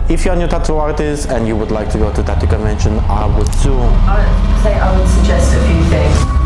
If you're a new tattoo artist and you would like to go to tattoo convention, I would too. I would suggest a few things.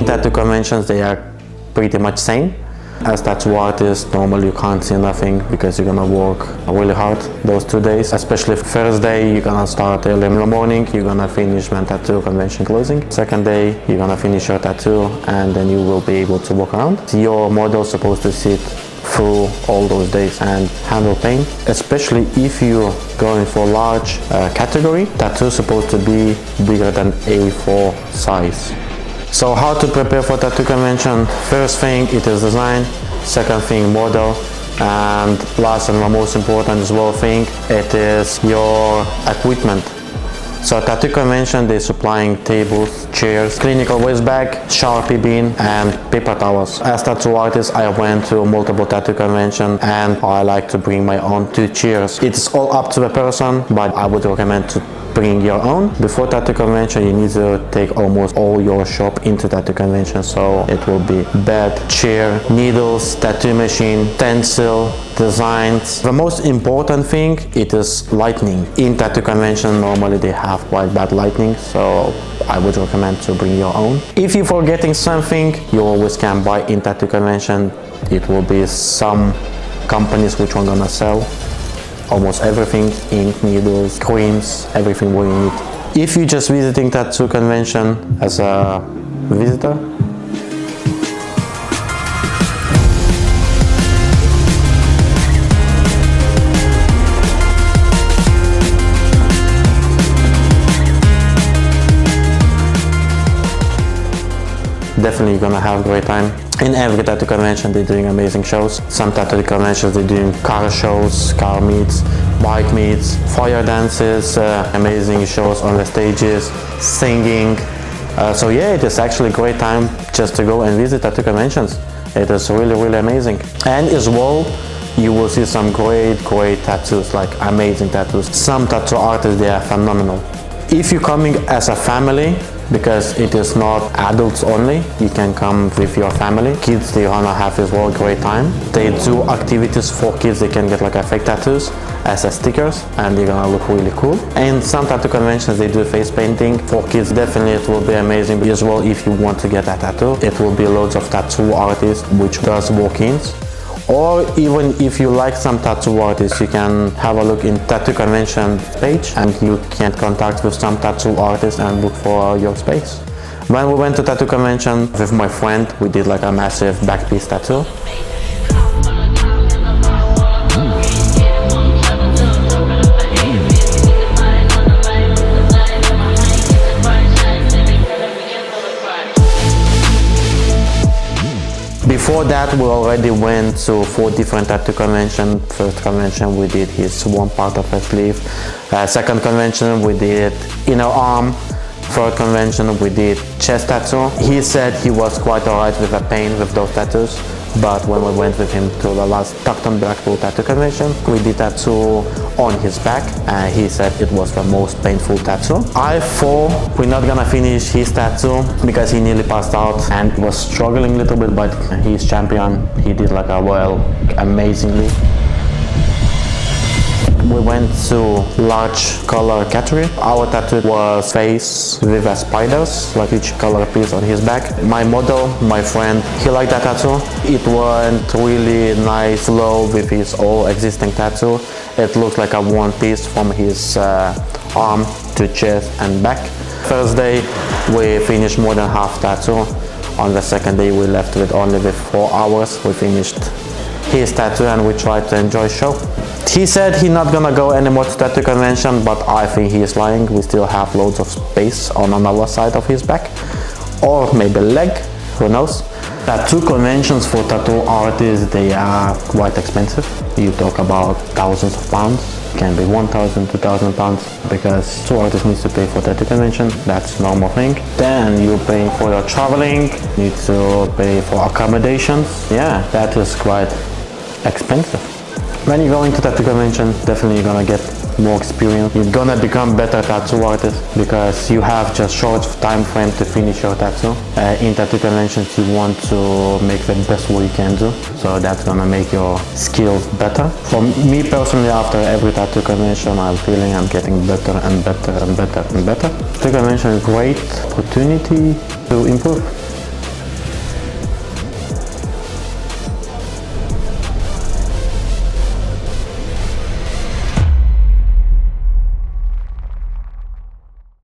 Tattoo conventions, they are pretty much same. As tattoo artist, normally you can't see nothing because you're gonna work really hard those 2 days. Especially first day, you're gonna start early in the morning, you're gonna finish when tattoo convention closing. Second day, you're gonna finish your tattoo and then you will be able to walk around. Your model's supposed to sit through all those days and handle pain, especially if you're going for large category. Tattoo is supposed to be bigger than A4 size. So how to prepare for tattoo convention? First thing, it is design. Second thing, model. And last and the most important as well thing, it is your equipment. So tattoo convention, they're supplying tables, chairs, clinical waste bag, Sharpie bin and paper towels. As tattoo artist, I went to multiple tattoo convention and I like to bring my own 2 chairs. It's all up to the person, but I would recommend to bring your own. Before tattoo convention, you need to take almost all your shop into tattoo convention. So it will be bed, chair, needles, tattoo machine, stencil, designs. The most important thing, it is lighting. In tattoo convention, normally they have quite bad lighting, so I would recommend to bring your own. If you're forgetting something, you always can buy in tattoo convention. It will be some companies which are gonna sell almost everything, ink, needles, creams, everything what you need. If you're just visiting tattoo convention as a visitor, definitely you're gonna have a great time. In every tattoo convention, they're doing amazing shows. Some tattoo conventions, they're doing car shows, car meets, bike meets, fire dances, amazing shows on the stages, singing. So yeah, it is actually a great time just to go and visit tattoo conventions. It is really, really amazing. And as well, you will see some great tattoos, like amazing tattoos. Some tattoo artists, they are phenomenal. If you're coming as a family, because it is not adults only, you can come with your family. Kids, they're gonna have as well a great time. They do activities for kids. They can get like a fake tattoos as a stickers and they're gonna look really cool. And some tattoo conventions, they do face painting for kids. Definitely it will be amazing as well. If you want to get a tattoo, it will be loads of tattoo artists which does walk-ins. Or even if you like some tattoo artists, you can have a look in tattoo convention page and you can contact with some tattoo artists and look for your space. When we went to tattoo convention with my friend, we did like a massive back piece tattoo. Before that, we already went to 4 different tattoo conventions. First convention, we did his one part of his sleeve. Second convention, we did inner arm. Third convention, we did chest tattoo. He said he was quite alright with the pain with those tattoos. But when we went with him to the last Stockton Blackpool tattoo convention, we did tattoo on his back and he said it was the most painful tattoo. I thought we're not gonna finish his tattoo because he nearly passed out and was struggling a little bit, but he's champion. He did like a well amazingly. We went to large color category. Our tattoo was face with a spiders, like each color piece on his back. My model, my friend, he liked that tattoo. It went really nice flow with his all existing tattoo. It looked like a one piece from his arm to chest and back. First day we finished more than half tattoo. On the second day we left with only 4 hours. We finished his tattoo and we tried to enjoy show. He said he's not gonna go anymore to tattoo convention, but I think he is lying. We still have loads of space on another side of his back, or maybe leg, who knows. Tattoo conventions for tattoo artists, they are quite expensive. you talk about thousands of pounds. It can be 1,000, 2,000 pounds, because tattoo artist needs to pay for tattoo convention. That's normal thing. Then you're paying for your traveling, need to pay for accommodations. Yeah, that is quite expensive. When you go into tattoo convention, definitely you're gonna get more experience. You're gonna become better tattoo artist because you have just short time frame to finish your tattoo. In tattoo conventions, you want to make the best what you can do, so that's gonna make your skills better. For me personally, after every tattoo convention, I'm feeling I'm getting better and better and better and better. Tattoo convention is a great opportunity to improve.